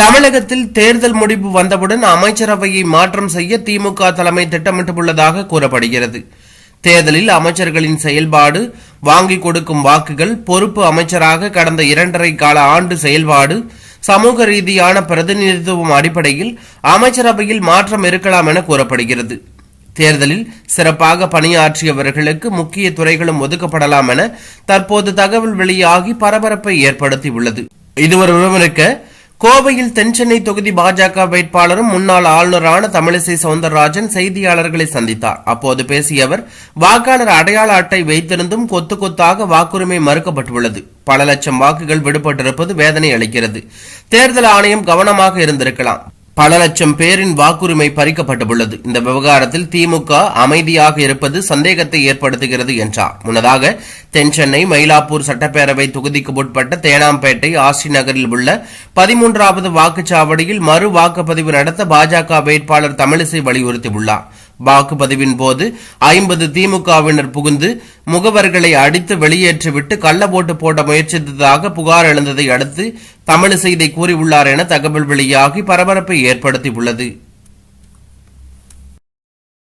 தமிழகத்தில் தேர்தல் முடிவு வந்தவுடன் அமைச்சரவையை மாற்றம் செய்ய திமுக தலைமை திட்டமிட்டுள்ளதாக கூறப்படுகிறது. தேர்தலில் அமைச்சர்களின் செயல்பாடு, வாங்கிக் கொடுக்கும் வாக்குகள், பொறுப்பு அமைச்சராக கடந்த 2.5 கால ஆண்டு செயல்பாடு, சமூக ரீதியான பிரதிநிதித்துவம் அடிப்படையில் அமைச்சரவையில் மாற்றம் இருக்கலாம் என கூறப்படுகிறது. தேர்தலில் சிறப்பாக பணியாற்றியவர்களுக்கு முக்கிய துறைகளும் ஒதுக்கப்படலாம் என தற்போது தகவல் வெளியாகி பரபரப்பை ஏற்படுத்தியுள்ளது. இதுவரை கோவையில் தென்சென்னை தொகுதி பாஜக வேட்பாளரும் முன்னாள் ஆளுநரான தமிழிசை சவுந்தரராஜன் செய்தியாளர்களை சந்தித்தார். அப்போது பேசிய அவர், வாக்காளர் அடையாள அட்டை வைத்திருந்தும் கொத்து கொத்தாக வாக்குரிமை மறுக்கப்பட்டுள்ளது. பல லட்சம் வாக்குகள் விடுபட்டிருப்பது வேதனை அளிக்கிறது. தேர்தல் ஆணையம் கவனமாக இருந்திருக்கலாம். பல லட்சம் பேரின் வாக்குரிமை பறிக்கப்பட்டுள்ளது. இந்த விவகாரத்தில் திமுக அமைதியாக இருப்பது சந்தேகத்தை ஏற்படுத்துகிறது என்றார். முன்னதாக தென்சென்னை மயிலாப்பூர் சட்டப்பேரவை தொகுதிக்கு உட்பட்ட தேனாம்பேட்டை ஆஸ்டி நகரில் உள்ள 13வது வாக்குச்சாவடியில் மறு வாக்குப்பதிவு நடத்த பாஜக வேட்பாளர் தமிழிசை வலியுறுத்தியுள்ளார். வாக்குப்பதிவின் போது 50 திமுகவினர் புகுந்து முகவர்களை அடித்து வெளியேற்றிவிட்டு கள்ள ஓட்டு போட முயற்சித்ததாக புகார் எழுந்ததை அடுத்து தமிழிசை இதை கூறியுள்ளார் என தகவல் வெளியாகி பரபரப்பை ஏற்படுத்தியுள்ளது.